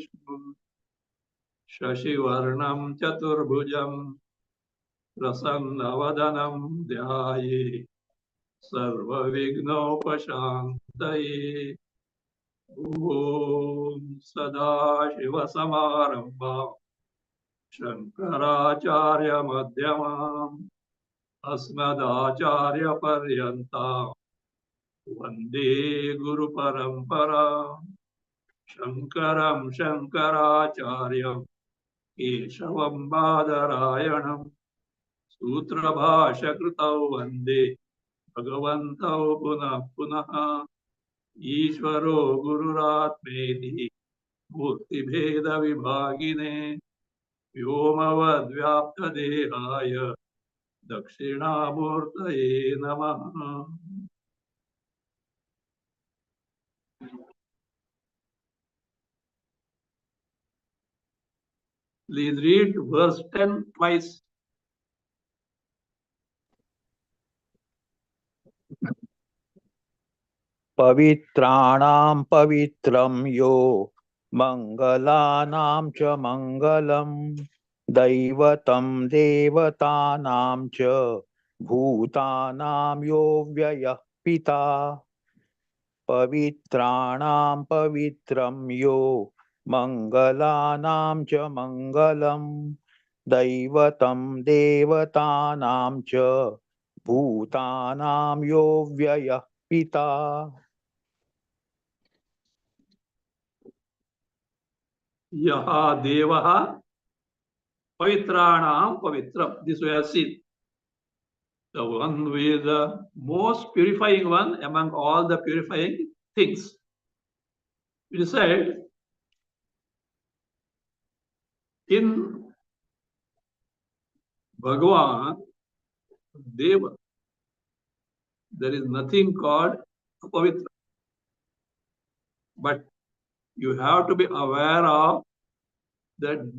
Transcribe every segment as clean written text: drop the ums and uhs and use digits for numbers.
Vishnu Shashivarnam Chaturbhujam Prasannavadanam Dhyaye Sarva Vignopashantaye Om Sadashiva Samarambha Shankaracharya Madhyamam Asmadacharya Paryanta Vande Guru Parampara Shankaram Shankaracharya Keshavam Badarayanam Sutra Bhasha Kritau Vande Bhagavantau Punah Punah Ishvaro Gururatmeti Murti Bheda Vibhagine Vyomavad Vyapta Dehaya Dakshinamurtaye Namaha. Please read verse 10 twice. Pavitranam pavitram yo mangalanam cha mangalam daivatam devatanam cha bhutanam yo vyayah pita. Pavitranam pavitram yo mangalanam cha mangalam daivatam devatanam cha bhutanam yo vyayah pita. Yaha Devaha Pavitranam Pavitram. This we have seen. The one who is the most purifying one among all the purifying things. We said in Bhagavan, Deva, there is nothing called Pavitra. But you have to be aware of the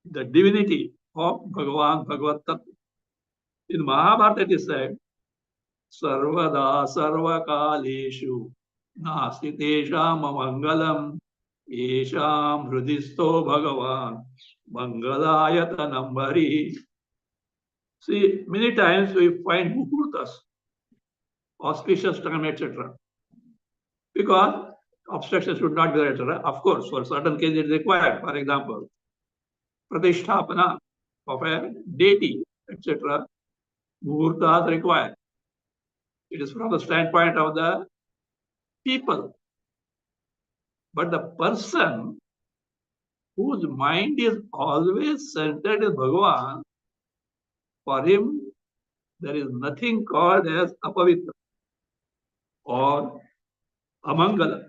divinity of Bhagavan, Bhagavad Tattva. In Mahabharata it is said, Sarvada Sarvakaleshu Nasti Tesham Mangalam Yesham Hridisto Bhagavan Mangalayata Nambari. See, many times we find muhurtas, auspicious time, etc. Because obstruction should not be there, etc. Of course, for certain cases it is required. For example, Pratisthapana of a deity, etc. Muhurtas required. It is from the standpoint of the people. But the person whose mind is always centered in Bhagavan, for him, there is nothing called as apavitra or amangala.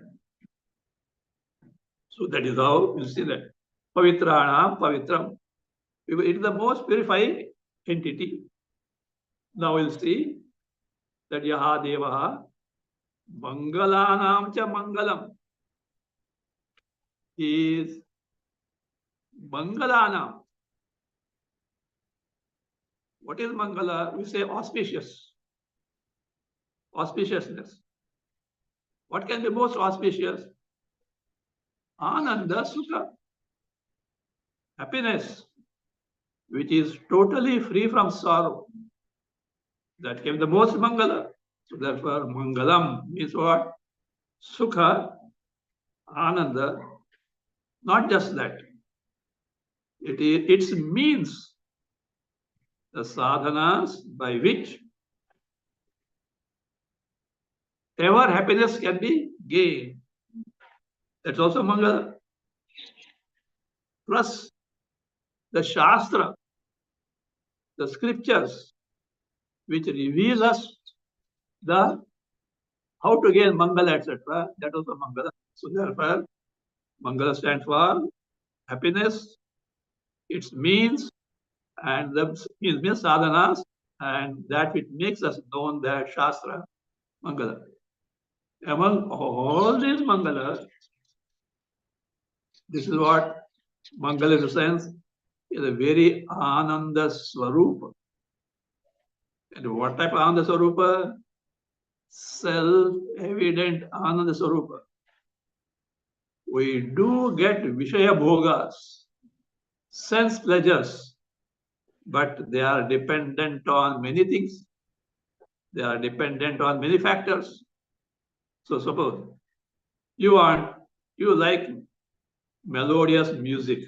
So that is how you see that. Pavitranam Pavitram. It is the most purifying entity. Now we'll see that Yaha Devaha Mangalanam cha Mangalam. He is Mangalanam. What is Mangala? We say auspicious. Auspiciousness. What can be most auspicious? Ananda Sukha. Happiness, which is totally free from sorrow. That came the most Mangala. So therefore, Mangalam means what? Sukha, Ananda. Not just that. It means the sadhanas by which ever happiness can be gained. That's also Mangala. Plus the Shastra, the scriptures, which reveal us the how to gain Mangala, etc. That also Mangala. So therefore, Mangala stands for happiness, its means, and the means sadhanas, and that which makes us known the Shastra, Mangala. Among all these Mangalas, this is what Mangala in a sense is a very Ananda Swarupa. And what type of Ananda Swarupa? Self-evident Ananda Swarupa. We do get Vishaya Bhogas, sense pleasures, but they are dependent on many things. They are dependent on many factors. So suppose you like melodious music.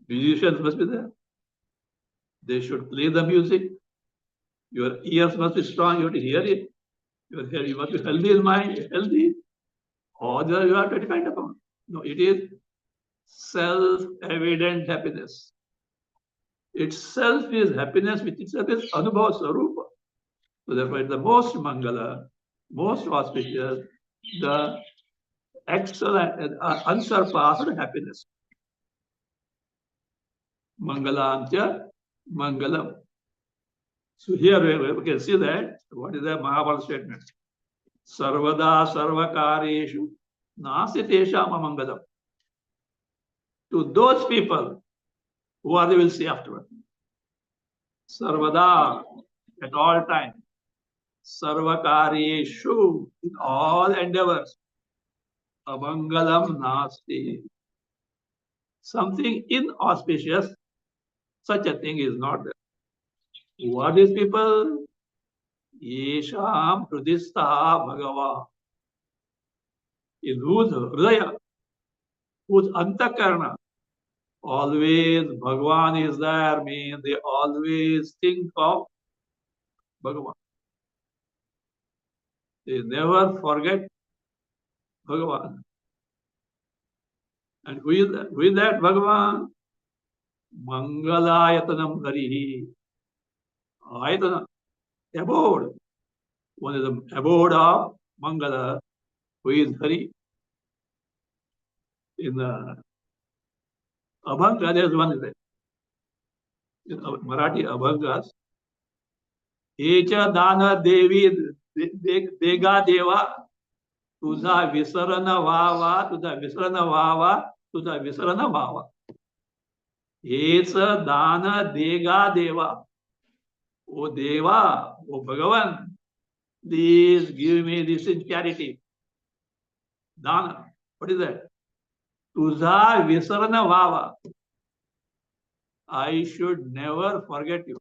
Musicians must be there. They should play the music. Your ears must be strong. You have to hear it. You must be healthy in mind, healthy. Or you have to depend upon. No, it is self-evident happiness. Itself is happiness, which itself is Anubhava Sarupa. So therefore, it's the most Mangala, most auspicious, the excellent, unsurpassed happiness. Mangalamcha Mangalam. So here we can see that what is the Mahabharata statement? Sarvada Sarvakareshu Nasti Tesham Amangalam. To those people who are they will see afterward. Sarvada, at all times. Sarvakareshu, in all endeavors. Amangalam Nasti. Something inauspicious, such a thing is not there. Who are these people? Yesham Hridistha Bhagava. In whose Hridaya, whose Antakarna, always Bhagwan is there, means they always think of Bhagwan. They never forget Bhagwan. And who is that? Who is that Bhagwan? Mangalayatanam Harihi. Ayatana, abode. One is the abode of Mangala, who is Hari. In Abhanga, there's one is there. In Marathi Abhangas, Echa Dana Devi Dega Deva, Tuza Visarana Vava, Tuza Visarana Vava, Tuza Visarana Vava. Echa Dana Dega Deva. O Deva, O Bhagavan, please give me this in charity. Dana. What is that? Tuza Visarana Vava. I should never forget you.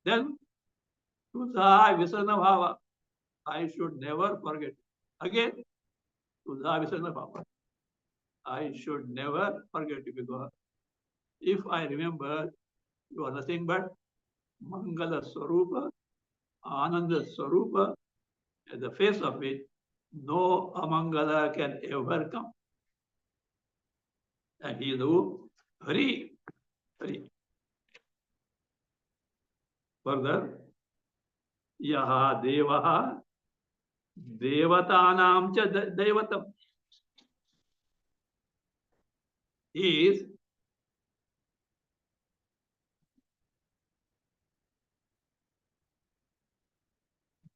Then, Tuza Visarana Bhava. I should never forget you. Again, Tuza Visarana Bhava. I should never forget you, because if I remember, you are nothing but Mangala Swarupa, Ananda Swarupa, at the face of which no Amangala can ever come. And he is who? Hari. Hari. Further, Yaha Devaha Devatanam cha Devatam. He is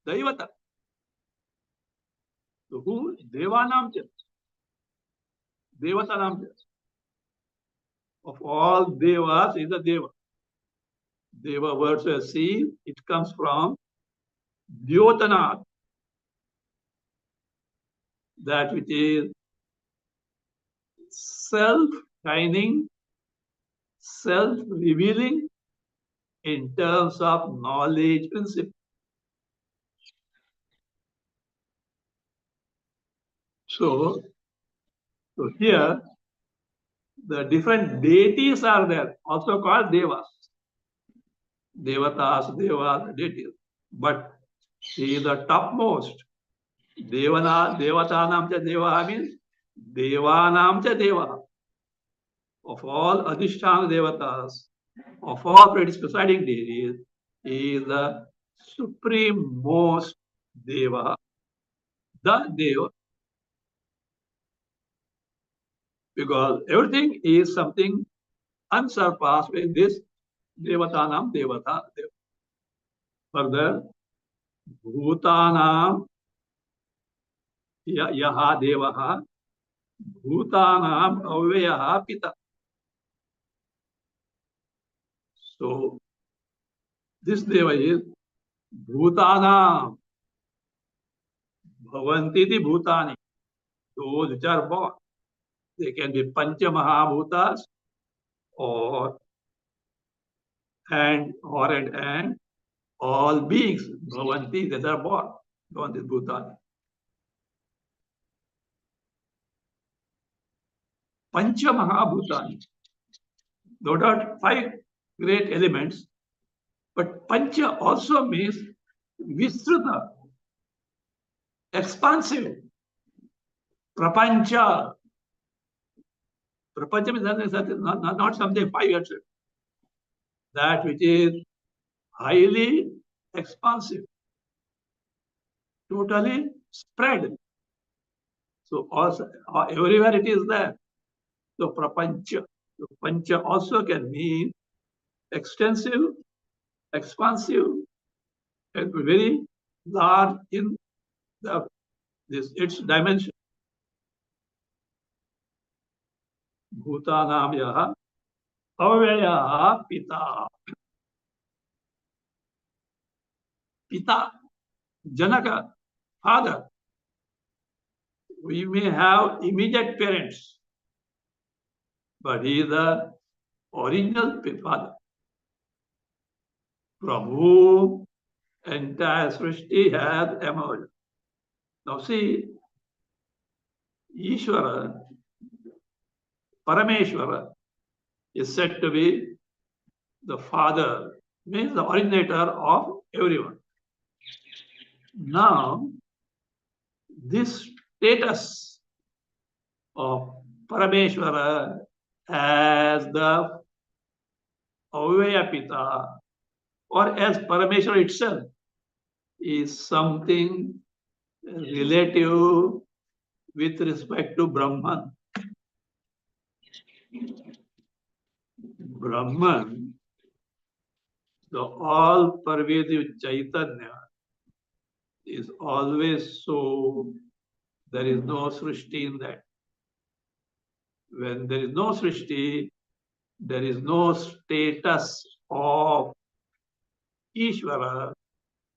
Devata. So who? Devanam cha. Devatanam cha. Of all Devas is a Deva. Deva word to see, it comes from Dyotanath, that which is self-shining, self-revealing in terms of knowledge principle. So here, the different deities are there, also called Devas. Devatas, Devas, deities. But he is the topmost. Devatanam cha Deva means Devanam cha Deva. Of all Adhisthana Devatas, of all presiding deities, he is the supreme most Deva, the Deva. Because everything is something unsurpassed in this Devatanam Devata. Further, Bhutanam Yaha Devaha, Bhutanam Avyaha Pita. So, this Deva is Bhutanam. Bhavantiti Bhutani. those which are born. They can be Pancha Mahabhutas or and all beings, Bhavanti, that are born, Bhavanti Bhutani. Pancha Mahabhutani. No doubt, 5 great elements, but Pancha also means Vistruta, expansive, Prapancha. Prapancha means not something 5 years. That which is highly expansive, totally spread. So also everywhere it is there. So prapancha. So pancha also can mean extensive, expansive, and very large in its dimension. Bhutanam yaha avyaya pita. Pita, Janaka, father. We may have immediate parents, but he is the original father from whom entire Srishti has emerged. Now see, Ishvara, Parameshvara, is said to be the father, means the originator of everyone. Now, this status of Parameshvara as the Avyaya Pita or as Parameshvara itself is something relative with respect to Brahman. Brahman, the all-pervasive Chaitanya, is always so. There is no Srishti in that. When there is no Srishti, there is no status of Ishvara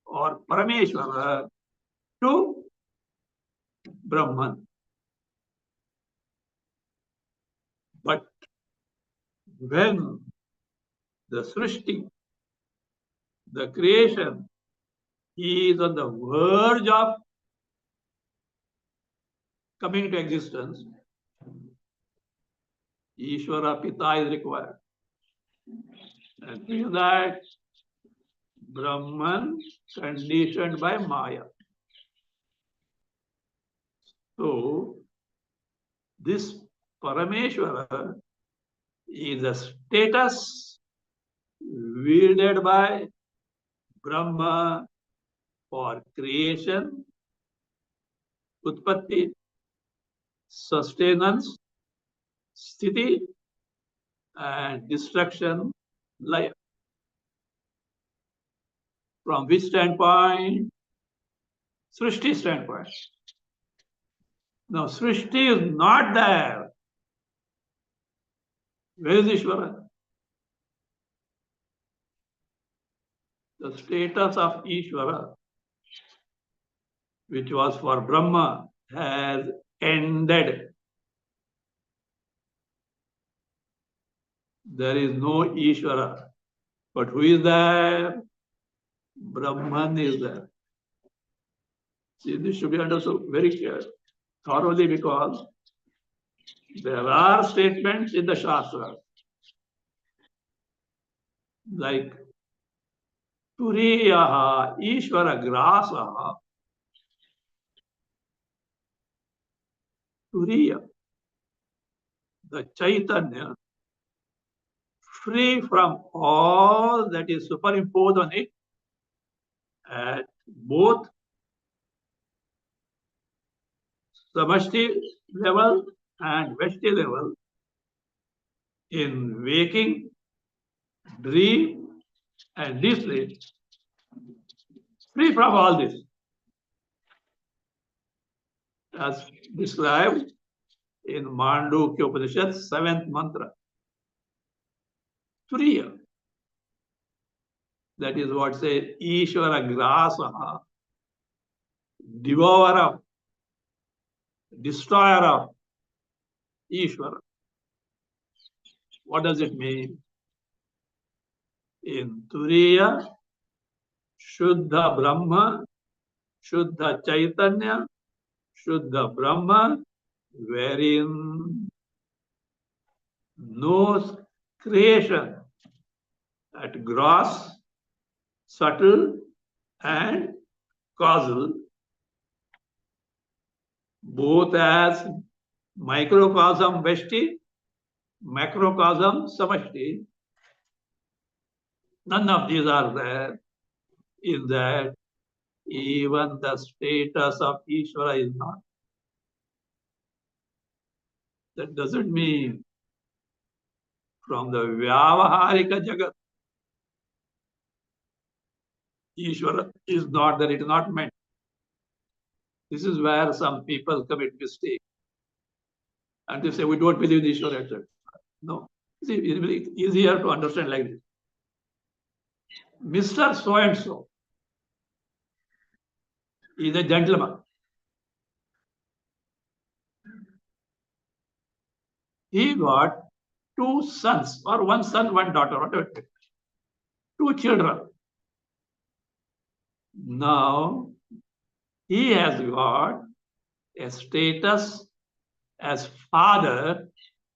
or Parameshvara to Brahman. But when the Srishti, the creation, is on the verge of coming into existence, Ishvara Pita is required. And through that, Brahman conditioned by Maya. So, this Parameshvara is a status wielded by Brahma for creation, Utpatti, sustenance, Sthiti, and destruction, life. From which standpoint? Srishti standpoint. Now, Srishti is not there. Where is Ishvara? The status of Ishvara, which was for Brahma, has ended. There is no Ishvara. But who is there? Brahman is there. See, this should be understood very thoroughly because there are statements in the Shastra like Turiyaha, Ishvara Grasaha, Turiya, the Chaitanya, free from all that is superimposed on it at both Samashti level and Veshti level, in waking, dream, and deep sleep, free from all this, as described in Mandukya Upanishad, 7th mantra. Turiya. That is what says Ishvara Grasaha, devourer of destroyer of Ishvara. What does it mean? In Turiya, Shuddha Brahma, Shuddha Chaitanya, Shuddha Brahma, wherein no creation at gross, subtle, and causal, both as microcosm Veshti, macrocosm Samashti. None of these are there in that even the status of Ishvara is not. That doesn't mean from the Vyavaharika Jagat, Ishvara is not there, it is not meant. This is where some people commit mistake. And they say, we don't believe in Ishvara, etc. No. See, it's very easier to understand like this. Mr. So and so is a gentleman. He got two sons, or one son, one daughter, whatever. Two children. Now, he has got a status as father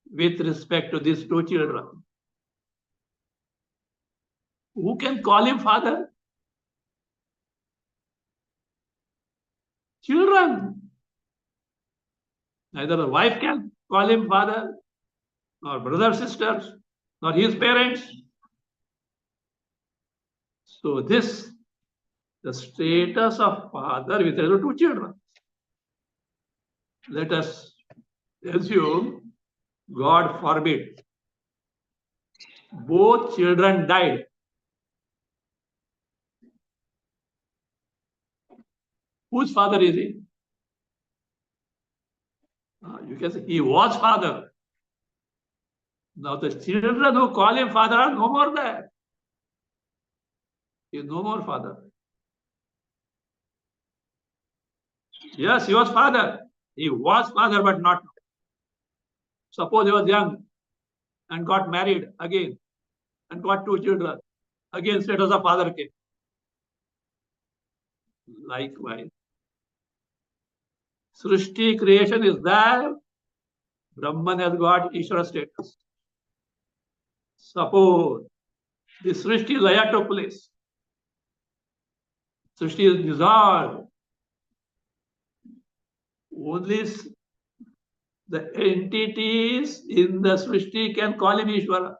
with respect to these two children. Who can call him father? Children. Neither the wife can call him father, nor brothers, sisters, nor his parents. So this, the status of father with respect to two children. Let us assume, God forbid, both children died. Whose father is he? You can say he was father. Now the children who call him father are no more there. He is no more father. Yes, he was father. He was father, but not now. Suppose he was young and got married again and got two children. Again, status of father came. Likewise, Srishti creation is there. Brahman has got Ishvara status. Suppose the Srishti Laya took place. Srishti is dissolved. Only the entities in the Srishti can call him Ishvara.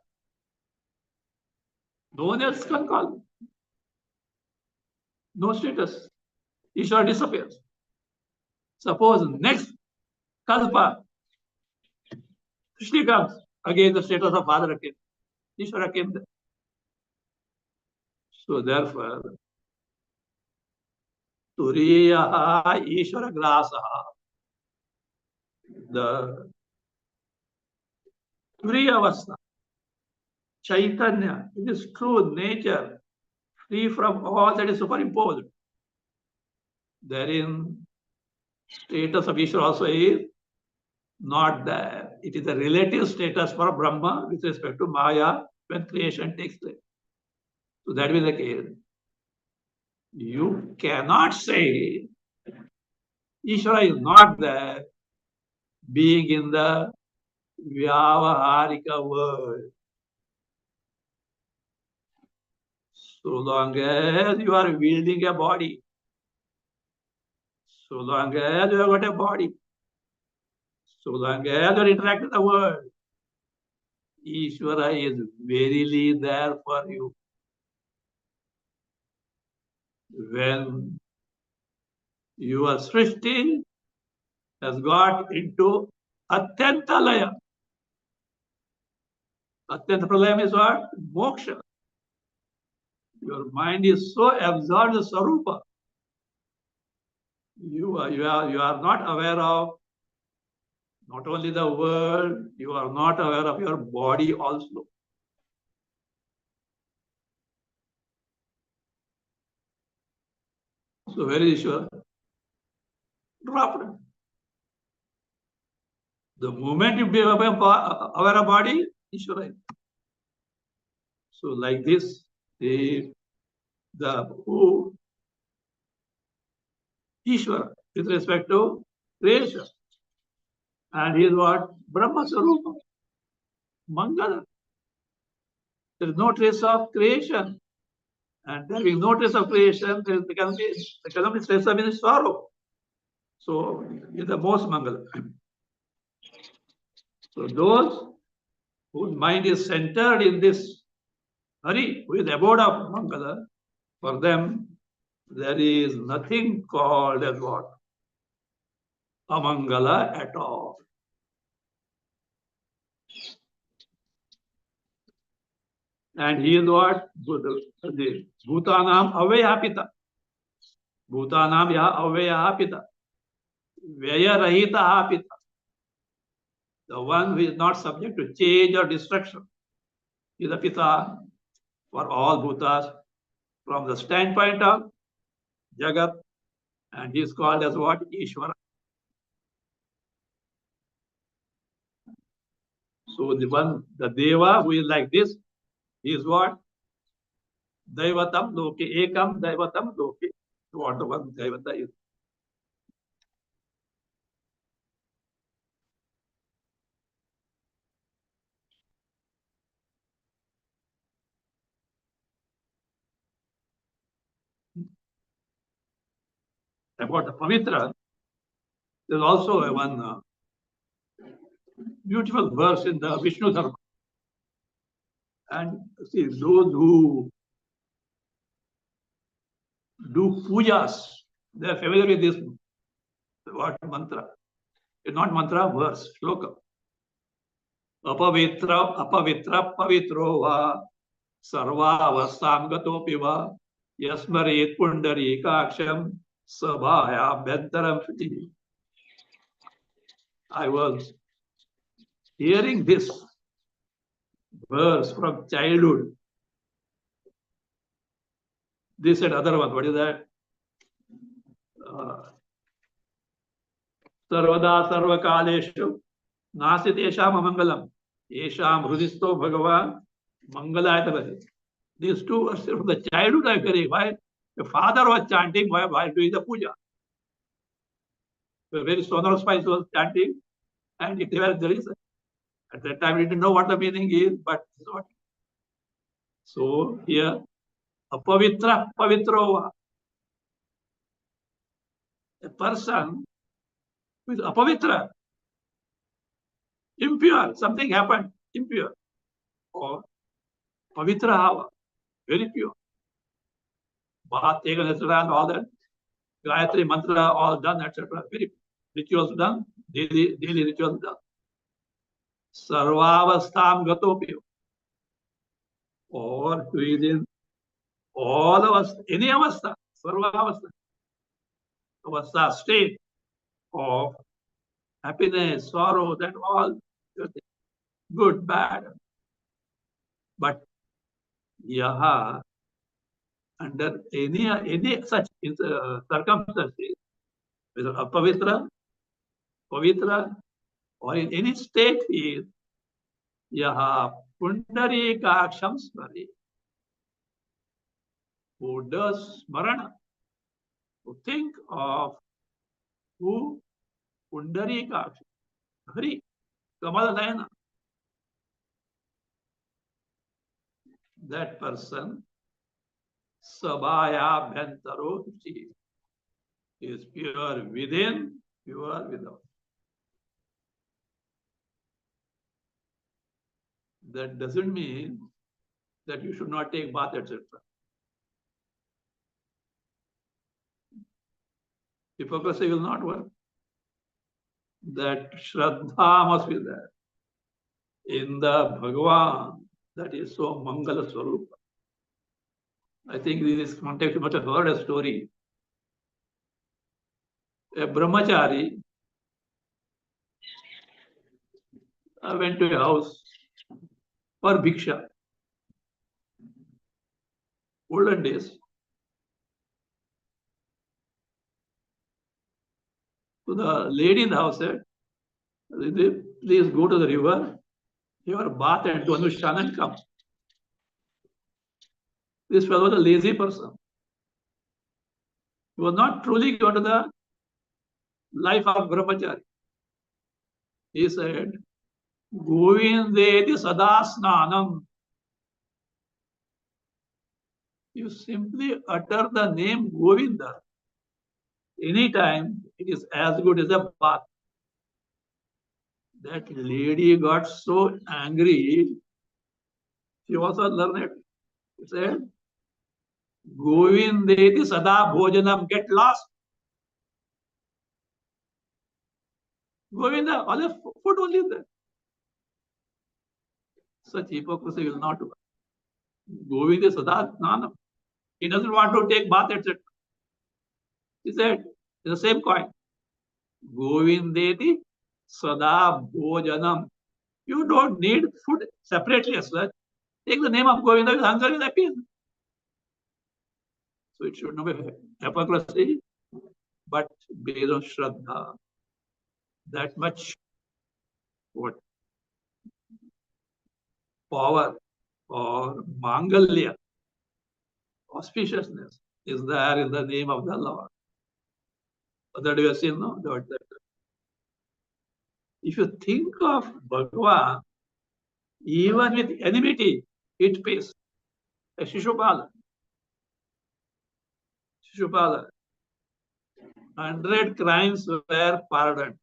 No one else can call him. No status. Ishvara disappears. Suppose next Kalpa, Srishti comes. Again, the status of father came. Ishvara came there. So therefore, Turiya Ishvara Grasaha, the Turiya Avastha, Chaitanya, it is true nature, free from all that is superimposed. Therein, status of Ishvara also is not there. It is a relative status for Brahma with respect to Maya when creation takes place. So that will be the case. You cannot say Ishvara is not there being in the Vyavaharika world. So long as you are wielding a body, so long as you have got a body, so long as you are interacting with the world, Ishvara is verily there for you. When your Srishti has got into Atyanta Laya. Atyanta Pralayam is what? Moksha. Your mind is so absorbed in Sarupa. You are not aware of not only the world, you are not aware of your body also. So where is Ishvara? Dropped. The moment you be aware of body, Ishvara. So like this, the who Ishvara with respect to creation. And he is what? Brahma Sarupa, Mangala. There is no trace of creation. And there being no trace of creation, there cannot be trace of any sorrow. So he is the most Mangala. So those whose mind is centered in this Hari, who is the abode of Mangala, for them there is nothing called as what? Amangala at all. And he is what? The Bhutanam Avayapita. Bhutanam Yaha Avayapita. Vyaya Rahita Apita. The one who is not subject to change or destruction is the Pita for all Bhutas from the standpoint of Jagat, and he is called as what? Ishvara. So the Deva who is like this, he is what? Daivatam Loke, Ekam Daivatam Loke. What the one Daivata is. About the Pavitra, there is also one beautiful verse in the Vishnu Dharma. And see, those who do pujas, they are familiar with this what mantra. It's not mantra, verse, shloka. Apavitra, apavitra, pavitro va, sarva avastam gatopi va, yasmaret pundari kaksham, sabhaya bentaram shruti. I was hearing this verse from childhood. This and other one, what is that? Sarvada sarvakaleshu nasit esham amangalam. Esham hrudisto bhagavan mangalayatavati. These two are from the childhood I hearing. Why? The father was chanting while doing the puja. The very sonorous voice was chanting, and if there is at that time we didn't know what the meaning is, but what. So here, apavitra pavitro, a person who is apavitra, impure, something happened, impure, or pavitra hava, very pure. Bath taken, etc., and all that. Gayatri mantra, all done, etc. Very rituals done, daily rituals done. Sarvavastam gatopi, or within all of us, any avastha, sarvavastha, avastha, state of happiness, sorrow, that all good, bad. But yaha, under any such circumstances, whether apavitra, pavitra, or in any state is yaha pundarikaksham smari, who does smarana, who think of who pundarikaksham, Hari, Kamalayana. That person, sabaya bhantaro is pure within, pure without. That doesn't mean that you should not take bath, etc. Hypocrisy will not work. That Shraddha must be there in the Bhagavan that is so Mangala Swarupa. I think in this context you must have heard a story. A brahmachari went to a house for bhiksha. Olden days. So the lady in the house said, Please go to the river, your bath and do Anushthan and come. This fellow was a lazy person. He was not truly going to the life of Brahmachari. He said, Govindeti sada snanam. You simply utter the name Govinda. Anytime it is as good as a bath. That lady got so angry. She was a learned. She said, Govindeti sada bhojanam, get lost. Govinda, all the food only there. Such hypocrisy will not work. Govinda sada snanam. He doesn't want to take bath, etc. He said, it's the same coin. Govindeti sada bhojanam. You don't need food separately as well. Take the name of Govinda, with hunger will appear. So it should not be hypocrisy, but based on Shraddha. That much what power or Mangalya, auspiciousness is there in the name of the Lord. That we have seen, no? That if you think of Bhagavan, even with enmity, it pays. Shishupala, 100 crimes were pardoned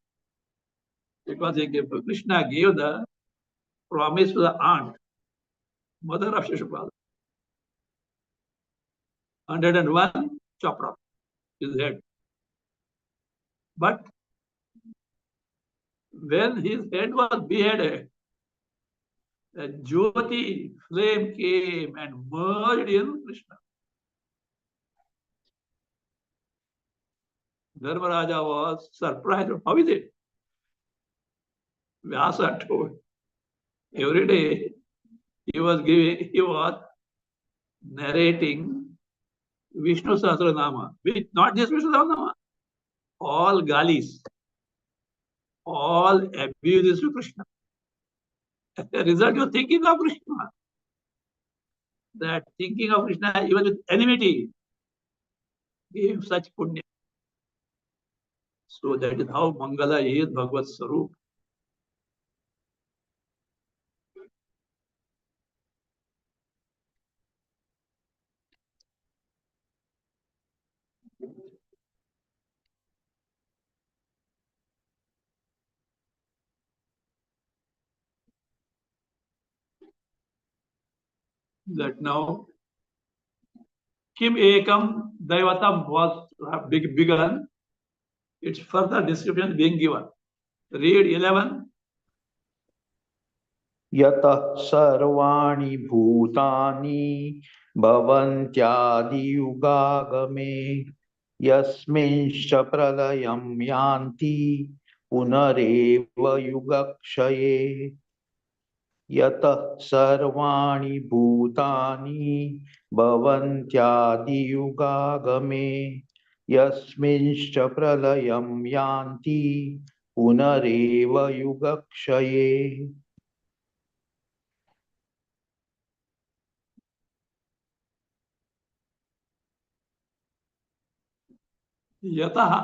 because Krishna gave the promise to the aunt, mother of Shishupala. 101 chopped off his head. But when his head was beheaded, a Jyoti flame came and merged in Krishna. Dharmaraja was surprised. How is it? Vyasa told. Every day he was narrating Vishnu Sahasranama, which not just Vishnu Sahasranama, all galis, all abuses to Krishna. As a result, you're thinking of Krishna. That thinking of Krishna, even with enmity, gave such punya. So that is how Mangala is Bhagavad Sarup. That now Kim Ekam Daivatam was begun. Its further description being given. Read 11. यतः सर्वाणि भूतानि भवन्त्यादियुगागमे यस्मिंश्च प्रलयं यान्ति पुनरेव युगक्षये यतः सर्वाणि भूतानि भवन्त्यादियुगागमे यस्मिंश्च प्रलयं यान्ति पुनरेव युगक्षये Yataha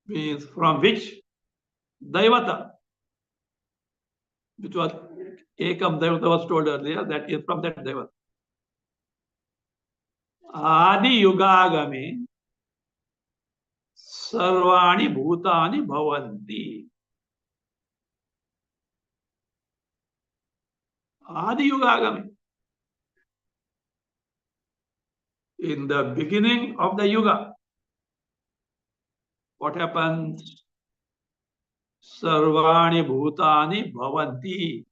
means from which Daivata, which was Ekam Daivata was told earlier, that is from that Daivata. Adi Yugagame Sarvani Bhutani Bhavanti. Adi Yugagame. In the beginning of the Yuga, what happens? Sarvani Bhutani Bhavanti.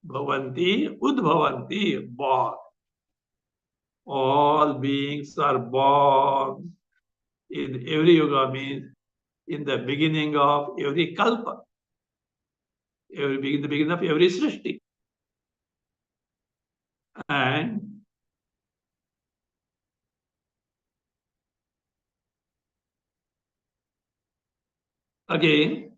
Bhavanti, Udbhavanti, born. All beings are born in every Yuga, means in the beginning of every Kalpa, in the beginning of every Srishti. And Again,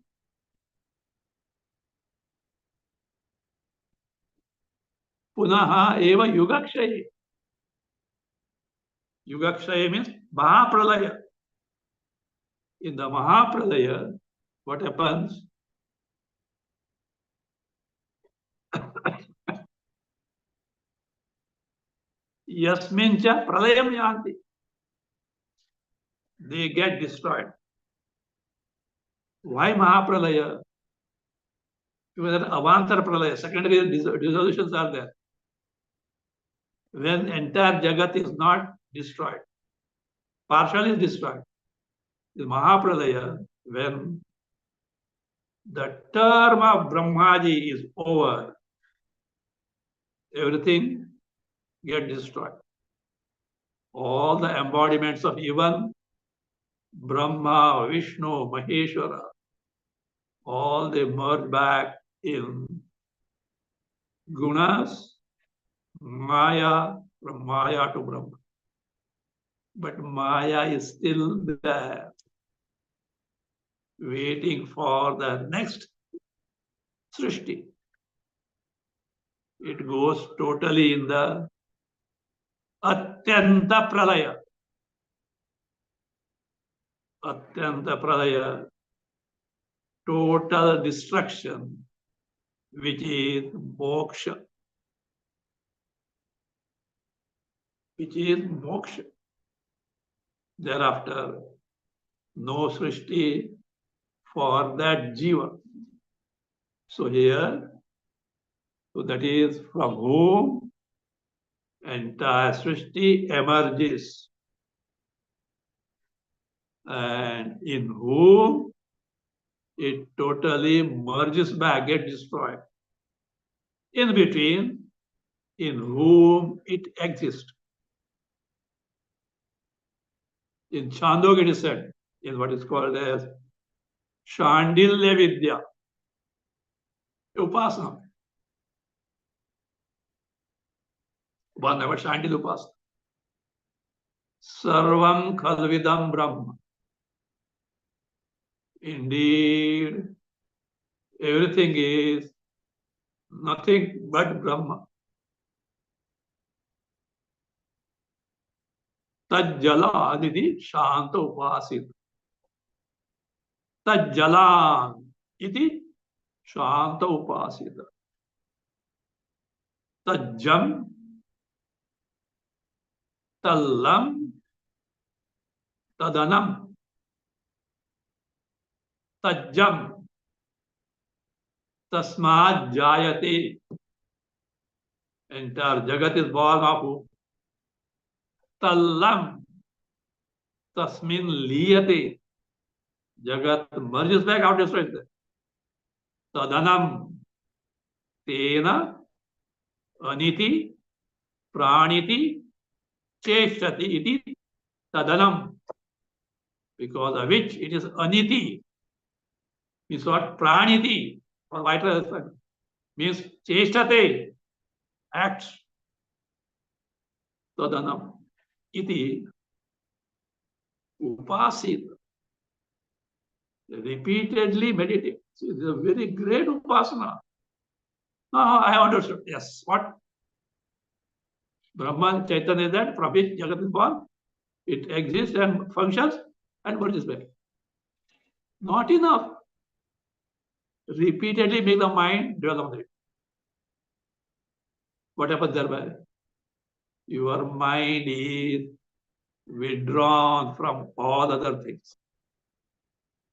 punaha eva yugakshaye. Yugakshaye means Mahapralaya. In the Mahapralaya, what happens? Yasmincha pralayam yanti. They get destroyed. Why Mahapralaya? Because Avantar Pralaya, secondary dissolutions are there. When entire Jagat is not destroyed, partially destroyed. The Mahapralaya, when the term of Brahmaji is over, everything get destroyed. All the embodiments of even Brahma, Vishnu, Maheshwara, all they merge back in gunas, Maya, from Maya to Brahma. But Maya is still there, waiting for the next Srishti. It goes totally in the Atyanta Pralaya. Atyanta Pralaya, total destruction, which is moksha. Which is moksha. Thereafter, no Srishti for that Jiva. So here, so that is from whom entire Srishti emerges, and in whom it totally merges back, gets destroyed. In between, in whom it exists. In Chandogya it is said, in what is called as Shandilya Vidya, Upasana. One about Shandilya Upasana. Sarvam Khalvidam Brahma. Indeed, everything is nothing but Brahma. Tajjala aditi shanta upasit. Tajjalan iti shanta upasita. Tajjam, tallam, tadanam. Tajjam, tasmad jayate. Entire Jagat is born of who? Tallam, tasmin liyate. Jagat merges back out, destroys that. Tadanam, tena, aniti, praniti, cheshtati iti tadanam. Because of which it is aniti. Means what? Praniti, or vital means cheshtate, acts. Tadanam iti upasit. Repeatedly meditate. So it is a very great upasana. Now I have understood. Yes. What? Brahman Chaitanya is that from which Jagat is born. It exists and functions and merges back. Not enough. Repeatedly make the mind dwell on it. What happens thereby? Your mind is withdrawn from all other things.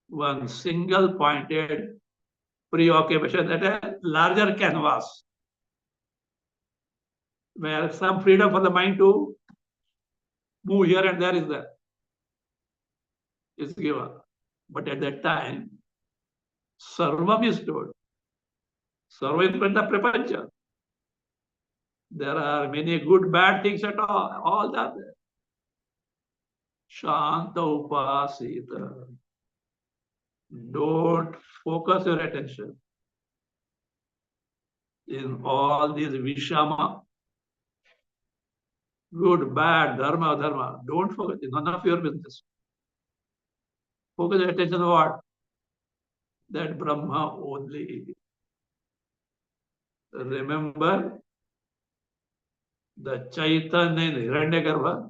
One single pointed preoccupation at a larger canvas, where some freedom for the mind to move here and there is there. Is given. But at that time, Sarvam is told. Sarva is the prapancha. There are many good, bad things at all that there. Shanta upasita. Don't focus your attention in all these vishama, good, bad, dharma, dharma. Don't focus. It's none of your business. Focus your attention on what? that Brahma only. Remember the Chaitanya in Hiranyagarbha,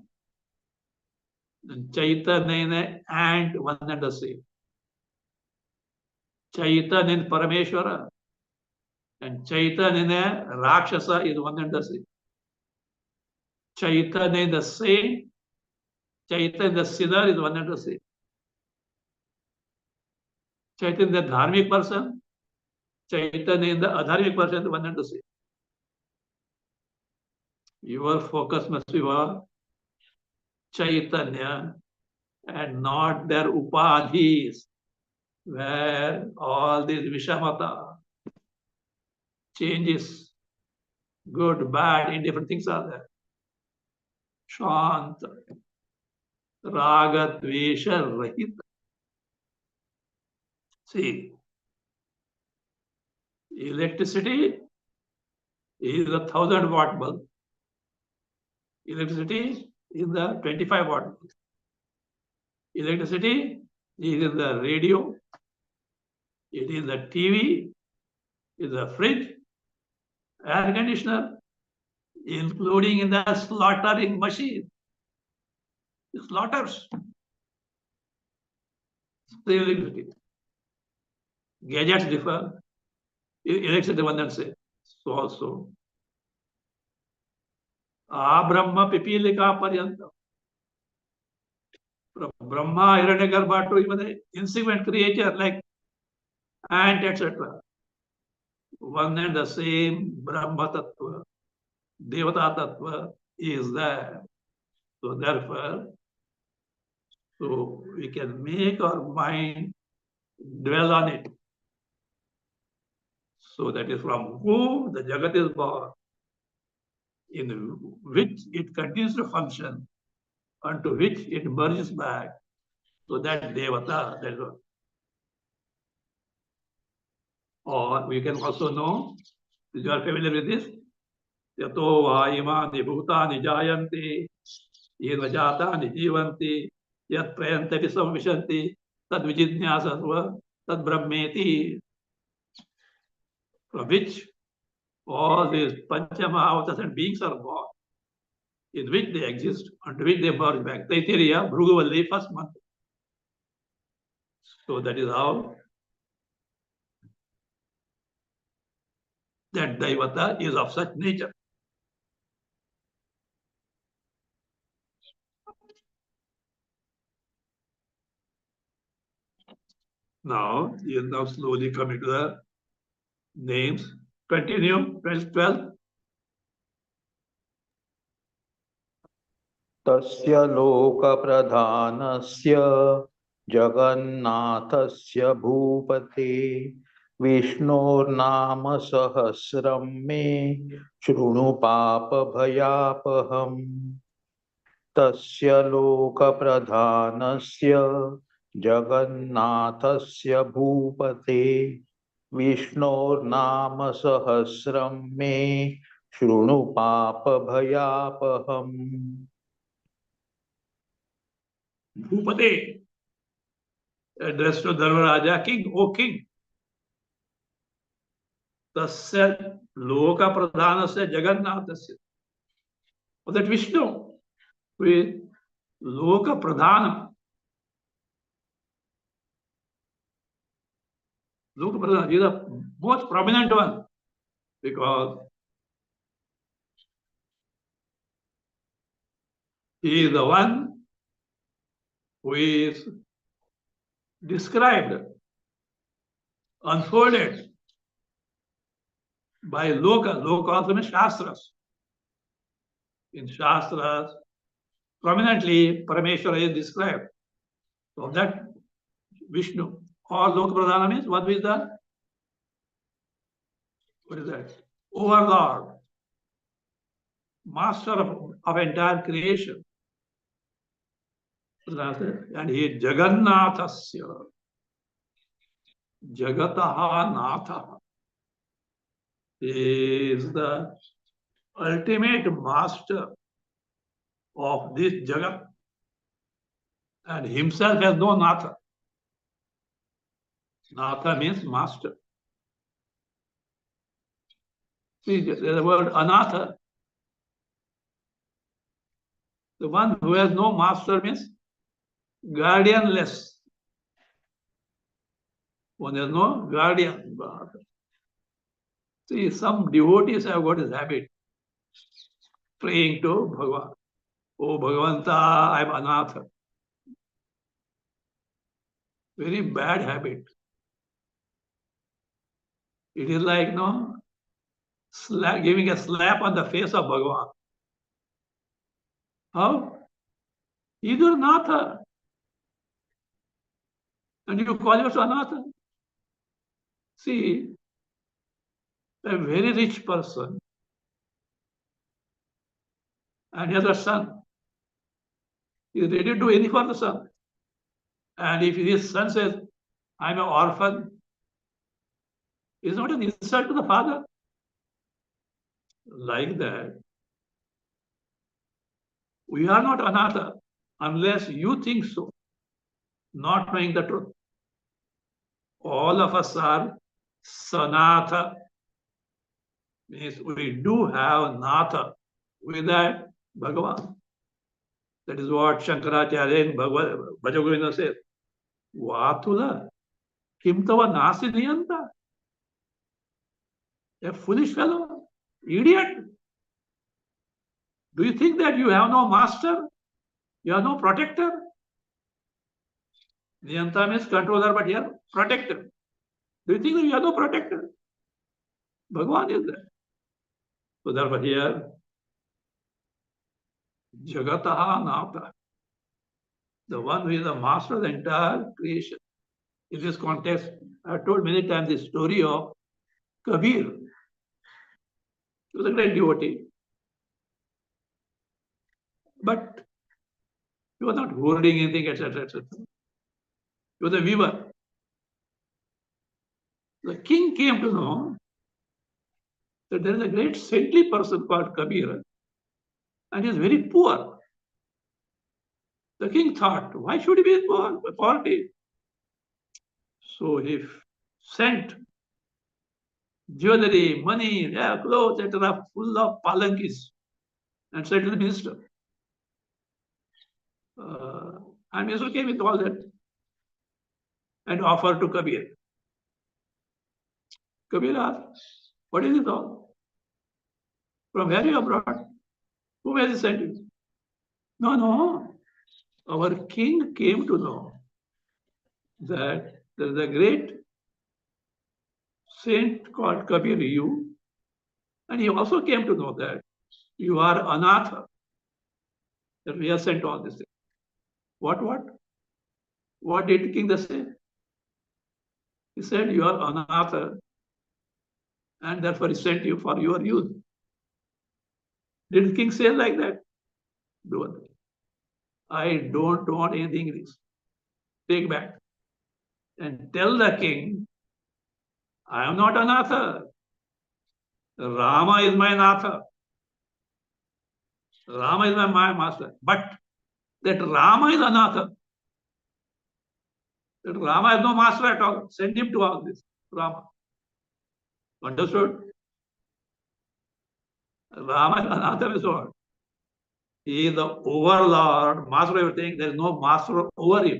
the Chaitanya in ant, one and the same. Chaitanya in Parameshwara and Chaitanya in Rakshasa is one and the same. Chaitanya in the saint, Chaitanya in the sinner is one and the same. Chaitanya in the dharmic person, Chaitanya in the adharmic person is one and the same. Your focus must be on Chaitanya and not their upadhis, where all these vishamata, changes, good, bad, indifferent things are there. Shant, raga, dvesha, rahit. See, electricity is a 1,000-watt bulb. Electricity is the 25-watt bulb. Electricity is in the radio, it is the TV, it is the fridge, air conditioner, including in the slaughtering machine. It slaughters. The electricity. Gadgets differ. Electricity one and say. So also. Brahma pipilika paryanta. From Brahma, Hiranyagarbha to even the insignificant creature like ant, etc. One and the same Brahma Tattva, Devata Tattva is there. So therefore, so we can make our mind dwell on it. So that is from whom the Jagat is born, in which it continues to function, unto which it merges back. So that Devata, that is what. Or we can also know, you are familiar with this, Yato Vaimani Bhutani Jayanti, Yevajatani Jivanti, Yat Prayantavi Samvishanti, Tad Vijidnyasasva, Tad Brahmeti, from which all these Panchamahavtas and beings are born, in which they exist, unto which they merge back. Taittiriya, Bhrugavalli, first month. So that is how that Daivata is of such nature. Now, he is now slowly coming to the names. Continue, 12. तस्य लोकप्रधानस्य जगन्नाथस्य भूपते विष्णोर्नाम सहस्रं मे शृणु पापभयापहम् तस्य लोकप्रधानस्य जगन्नाथस्य भूपते विष्णोर्नाम सहस्रं मे शृणु पापभयापहम् Bhupate, addressed to Dharmaraja, king, O king. Tasya loka pradhanasya jagannathasya. For that Vishnu, who is loka pradhana. Loka pradhana is the most prominent one, because he is the one who is described, unfolded by Loka. Loka also means Shastras. In Shastras, prominently Parameshwara is described. So that Vishnu, or Loka Pradhana means what is that? What is that? Overlord, master of entire creation. And he is Jagannathasya. Jagataha Natha. He is the ultimate master of this Jagat. And himself has no Natha. Natha means master. See, the word anatha. The one who has no master means guardianless. One has no guardian. See, some devotees have got this habit, praying to Bhagavan. Oh Bhagavanta, I am anatha. Very bad habit. It is like giving a slap on the face of Bhagavan. How? He is your Natha. And you call yourself Anatha. See, a very rich person and he has a son. He is ready to do anything for the son. And if his son says, I'm an orphan, it's not an insult to the father. Like that, we are not Anatha unless you think so, not knowing the truth. All of us are Sanatha, means we do have Natha with that Bhagavan. That is what Shankaracharya in Bhajagovinda says. Vatula, kim tava nasi niyanta? A foolish fellow, idiot. Do you think that you have no master? You have no protector? Niyanta means controller, but here protector. Do you think that you have no protector? Bhagavan is there. So therefore here, Jagataha Nata, the one who is the master of the entire creation. In this context, I have told many times the story of Kabir. He was a great devotee. But he was not hoarding anything, etc., etc. He was a weaver. The king came to know that there is a great saintly person called Kabir, and he is very poor. The king thought, why should he be poor? Poverty. So he sent jewelry, money, clothes, etc., full of palankis, and said to the minister. And minister came with all that and offered to Kabir. Kabir asked, what is it all? From where you are brought? Whom has he sent you? No, no. Our king came to know that there is a great saint called Kabir, you, and he also came to know that you are Anatha, that we have sent all this thing. What? What did King say? He said, you are Anatha, and therefore he sent you for your use. Did the king say like that? No. I don't want anything. Take back. And tell the king, I am not Anatha. Rama is my Natha. Rama is my master. But that Rama is Anatha. That Rama has no master at all. Send him to all this. Rama. Understood? Rama is Anatha is what? He is the overlord, master of everything. There is no master over him.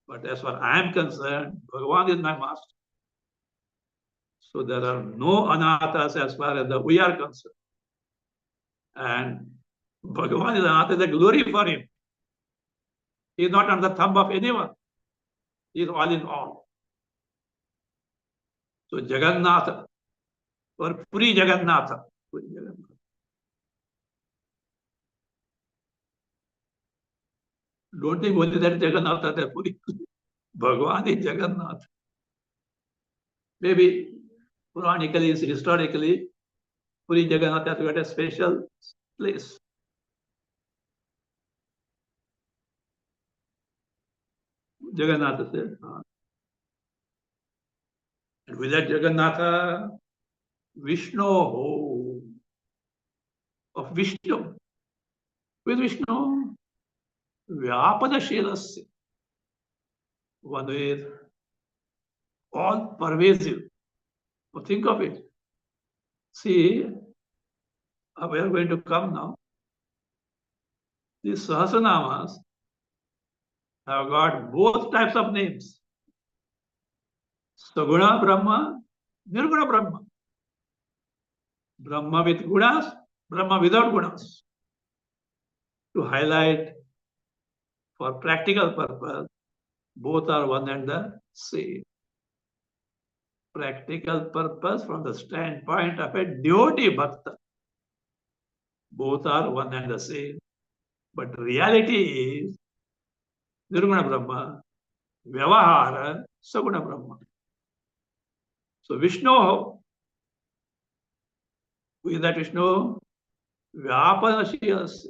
But as far as I am concerned, Bhagavan is my master. So there are no anathas as far as we are concerned. And Bhagavan is anatha, is a glory for him. He is not on the thumb of anyone. He is all in all. So Jagannatha or Puri Jagannatha. Don't think only that Jagannatha is Puri. Bhagavan is Jagannath. Maybe Puranically, historically, Puri Jagannath has got a special place. Jagannatha said. And with that Jagannatha, Vishnu, of Vishnu. With Vishnu, Vyapada Shilasya. One is all pervasive. So think of it. See, we are going to come now. These Sahasranamas have got both types of names. Saguna Brahma, Nirguna Brahma. Brahma with gunas, Brahma without gunas. To highlight for practical purpose, both are one and the same. Practical purpose from the standpoint of a devotee bhakta. Both are one and the same. But reality is Nirguna Brahma, Vyavahara, Saguna Brahma. So Vishnu, who is that Vishnu? Vyapanashiyas.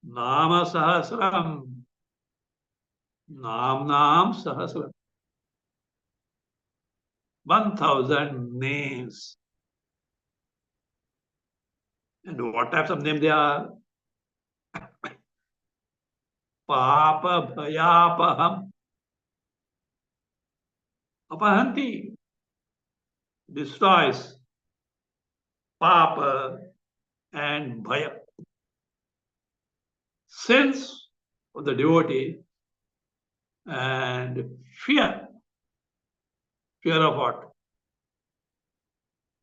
Nama Sahasram. Nam Sahasram. 1,000 names. And what types of names they are? Papa Bhayapaham. Apahanti. Destroys. Papa and Bhaya. Sense of the devotee and fear. Fear of what?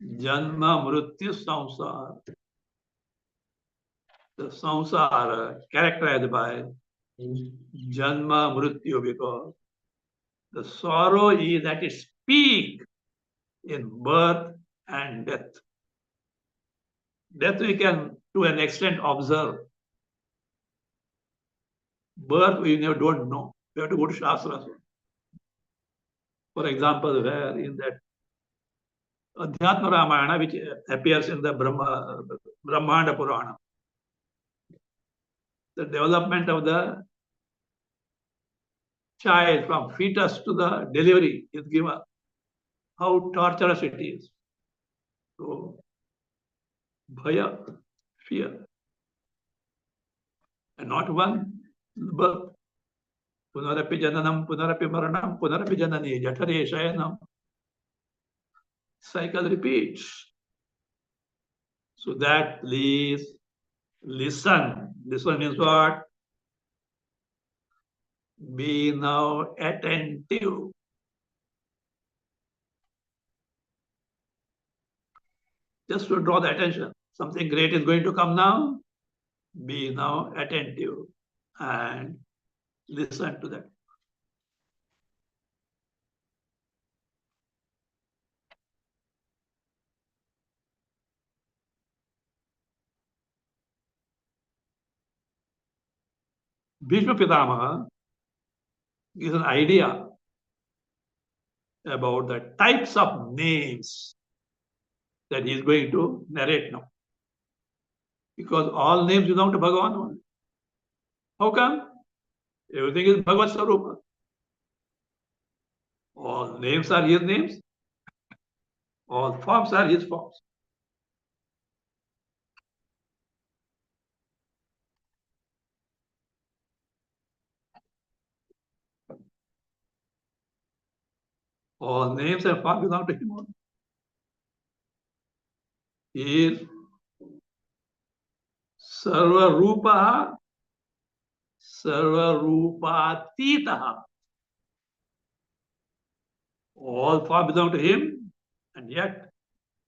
Janma Mrityu Samsara. The samsara characterized by Janma Mrityu, because the sorrow is at its peak in birth and death. Death we can to an extent observe. Birth we never don't know. We have to go to Shastras. For example, where in that Adhyatma Ramayana, which appears in the Brahmanda Purana, the development of the child from fetus to the delivery is given. How torturous it is. So, bhaya, fear. And not one birth. Punarapi jananam, punarapi maranam, punarapi janani, jatare shayanam. Cycle repeats. So that please listen. Listen means what? Be now attentive. Just to draw the attention. Something great is going to come now. Be now attentive and listen to that. Bhishma Pitamaha gives an idea about the types of names that he is going to narrate now. Because all names belong to Bhagavan only. How come? Everything is Bhagavad Sarupa. All names are his names. All forms are his forms. All names and forms belong to him only. He is Sarva Rupa, Sarva Rupatitaha. All forms belong to him, and yet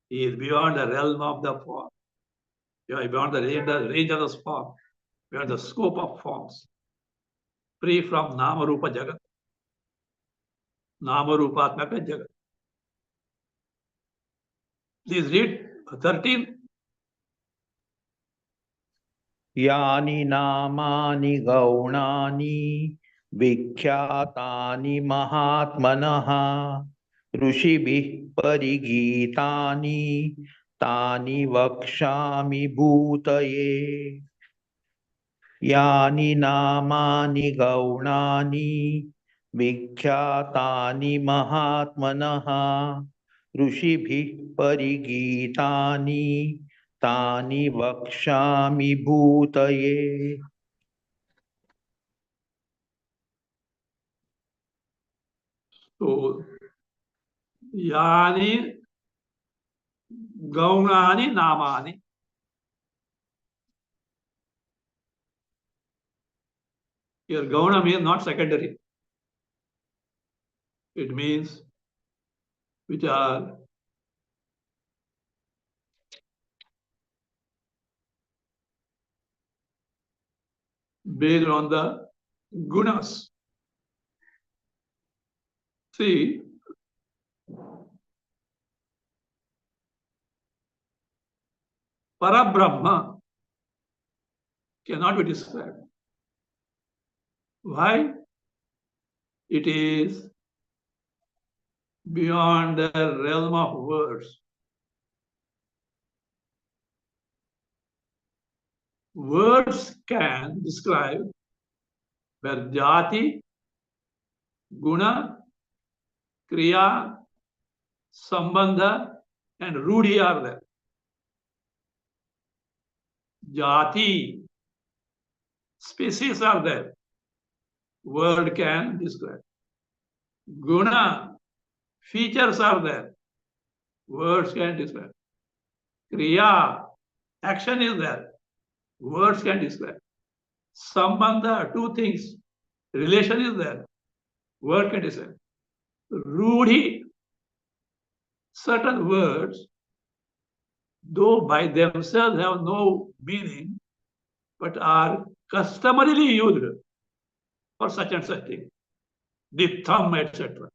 he is beyond the realm of the form. Beyond the range of the form, beyond the scope of forms. Free from Nama Rupa Jagat. Nama Rupatmaka Jagat. Please read 13. यानि नामानि गौणानि विख्यातानि महात्मनः ऋषिभिः परिगीतानि तानि वक्ष्यामि भूतये यानि नामानि गौणानि विख्यातानि महात्मनः ऋषिभिः परिगीतानि तानि वक्ष्यामि भूतये. So यानी गौणानि नामानि. Here, gauna means not secondary. It means which are based on the gunas. See, Parabrahma cannot be described. Why? It is beyond the realm of words. Words can describe where jati, guna, kriya, sambandha, and rudhi are there. Jati, species are there. Word can describe. Guna, features are there. Words can describe. Kriya, action is there. Words can describe. Sambandha, two things. Relation is there. Word can describe. Rudhi, certain words, though by themselves have no meaning, but are customarily used for such and such thing. The thumb, etc.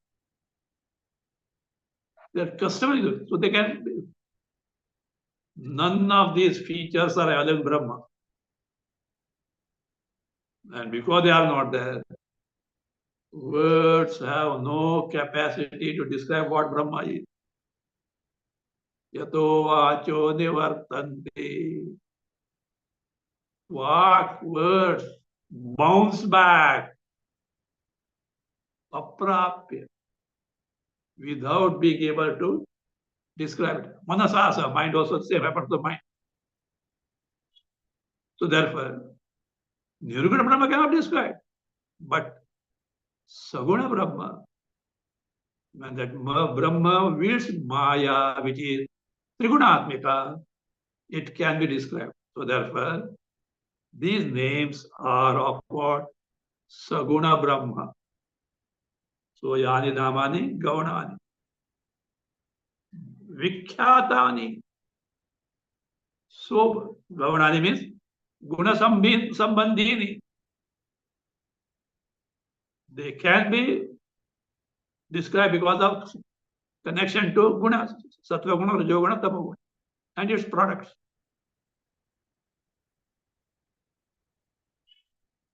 They are customarily used. So they can be. None of these features are available in Brahma. And because they are not there, words have no capacity to describe what Brahma is. Yato vacho nivartante. What words bounce back, aprapya, without being able to describe it. Manasasa, mind also the same happens to mind. So therefore, Nirguna Brahma cannot describe. But Saguna Brahma, when that Brahma wields Maya, which is Trigunatmika, it can be described. So therefore, these names are of what? Saguna Brahma. So Yani Namani Gaunani. Vikhyatani. So Gaunani means Guna Sambandhini. They can be described because of connection to gunas, Sattva Guna, Rajo Guna, Tamo Guna, and its products.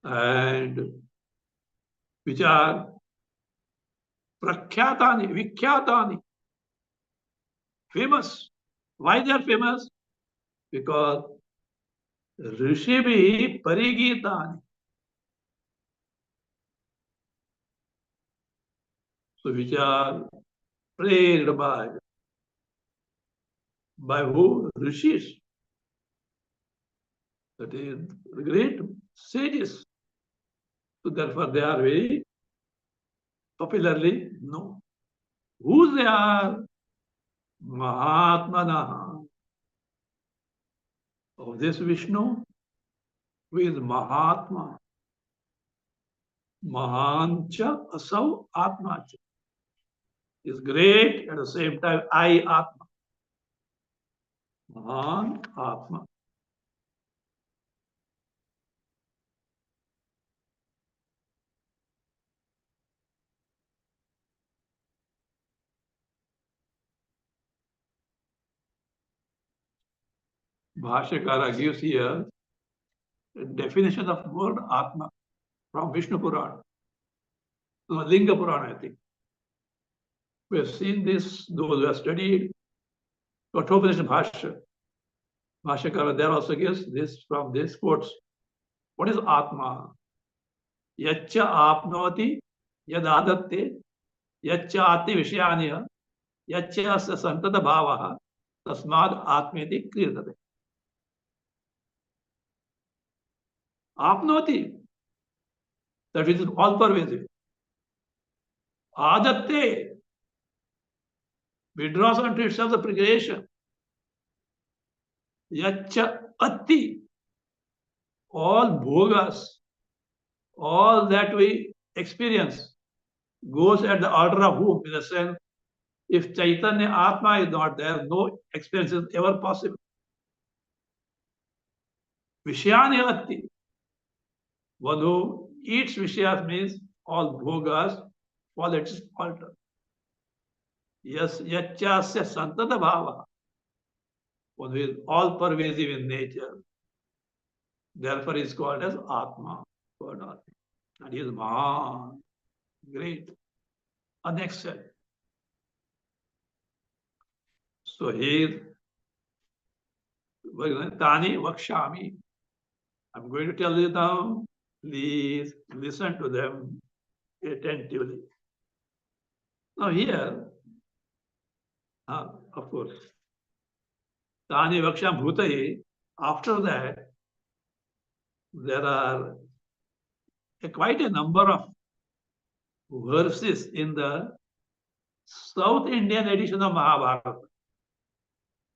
And which are Prakhyatani, Vikhyatani, famous. Why they are famous? Because Rishibi Parigitani. So which are praised by who? Rishis. That is great sages. So therefore they are very popularly known. Who they are? Mahatmana. Of this Vishnu, who is Mahatma. Mahancha Asau Atmacha. Is great at the same time I Atma. Mahan Atma. Bhashyakara gives here a definition of word Atma from Vishnu Purana. No, Linga Purana, I think. We have seen this, those who have studied Kathopanishad Bhashya. Bhashyakara there also gives this from this quotes. What is Atma? Yacha apnoti yad adatte yacha ati vishayaniya yacha santata bhavaha tasmad atmeti kriyatate. Apnoti, that is all pervasive. Adatte, withdraws unto itself the creation. Yacha atti, all bhogas, all that we experience goes at the order of whom? In a sense, if Chaitanya Atma is not there, no experience is ever possible. Vishayani atti, one who eats Vishayas means all bhogas fall at its altar. Yes, yachasya santata bhava, one who is all pervasive in nature. Therefore, is called as Atma, God Atma. And he is Mahan, great, unexcelled. So he is Tani Vakshami. I'm going to tell you now. Please listen to them attentively. Now here, of course, Tani Vaksham Bhutaye. After that, there are quite a number of verses in the South Indian edition of Mahabharata.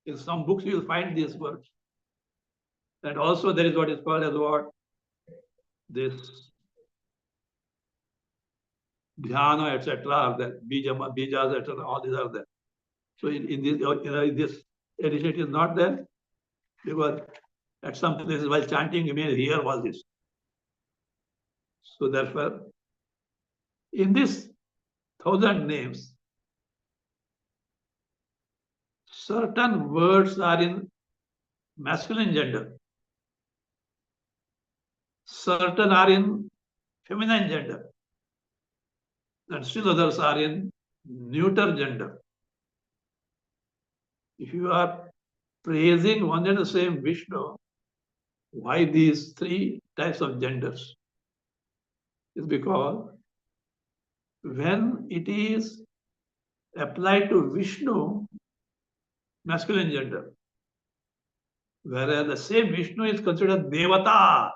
In some books, you will find these words. And also, there is what is called as what? This dhyana, etc. That bijas, etc. All these are there. So in this edition, it is not there because at some places while chanting, you may hear all this. So therefore, in this 1,000 names, certain words are in masculine gender, certain are in feminine gender, and still others are in neuter gender. If you are praising one and the same Vishnu, why these three types of genders? Is because when it is applied to Vishnu, masculine gender, whereas the same Vishnu is considered Devata.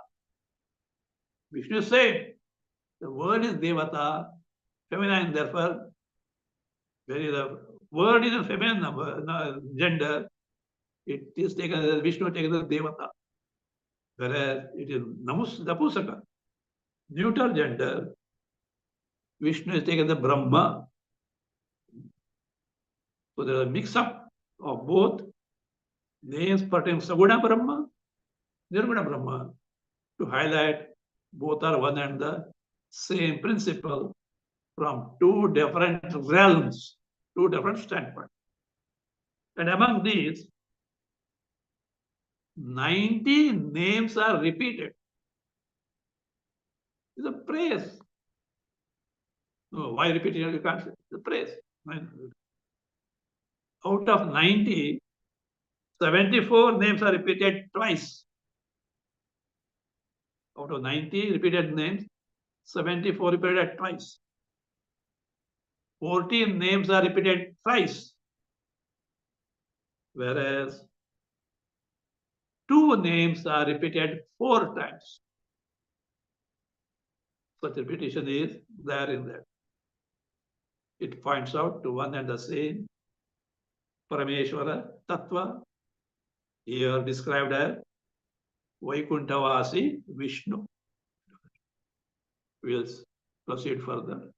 Vishnu is same. The word is Devata, feminine, therefore, where the word is a feminine number, gender, it is taken as Vishnu taken as Devata. Whereas it is Napusaka, neuter gender, Vishnu is taken as Brahma. So there is a mix up of both names pertaining to Saguna Brahma, Nirguna Brahma, to highlight both are one and the same principle from two different realms, two different standpoints. And among these, 90 names are repeated. It's a praise. No, why repeating? You can't say. It's a praise. Out of 90, 74 names are repeated twice. Out of 90 repeated names, 74 repeated twice. 14 names are repeated thrice. Whereas 2 names are repeated 4 times. Such repetition is there in that. It points out to one and the same Parameshwara Tattva, here described as Vaikunthavasi Vishnu. We'll proceed further.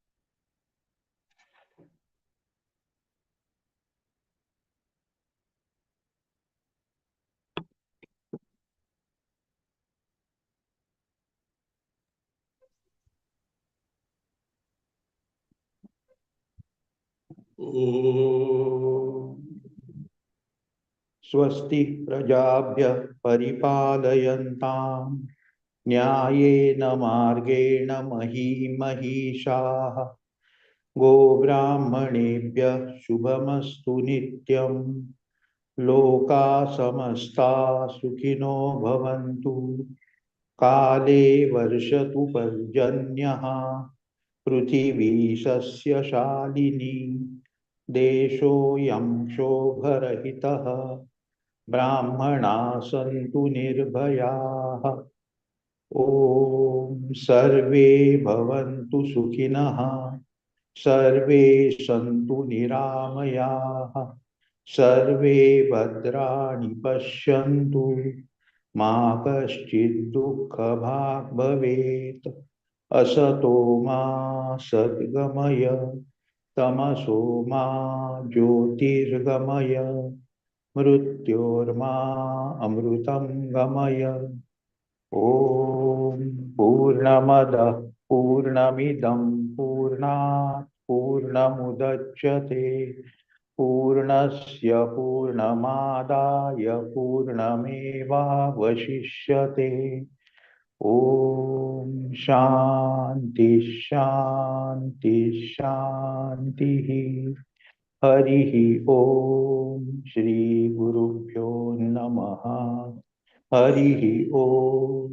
Om. स्वस्ति प्रजाभ्यः परिपालयन्ताम् न्यायेन मार्गेण महीं महिषाः गोब्राह्मणेभ्यः शुभमस्तु नित्यम् लोकाः समस्ताः सुखिनो भवन्तु काले वर्षतु पर्जन्यः पृथिवी सस्यशालिनी देशोऽयं क्षोभरहितः ब्राह्मणाः सन्तु निर्भयाः ॐ सर्वे भवन्तु सुखिनः सर्वे सन्तु निरामयाः सर्वे भद्राणि पश्यन्तु मा कश्चित् दुःखभाग् भवेत् असतो मा सद्गमय तमसो मा ज्योतिर्गमय मृत्योर्मा अमृतं गमय ॐ पूर्णमदः पूर्णमिदं पूर्णात् पूर्णमुदच्यते पूर्णस्य पूर्णमादाय पूर्णमेवावशिष्यते ॐ शान्ति शान्ति शान्तिः हरिः ॐ श्रीगुरुभ्यो नमः हरिः ॐ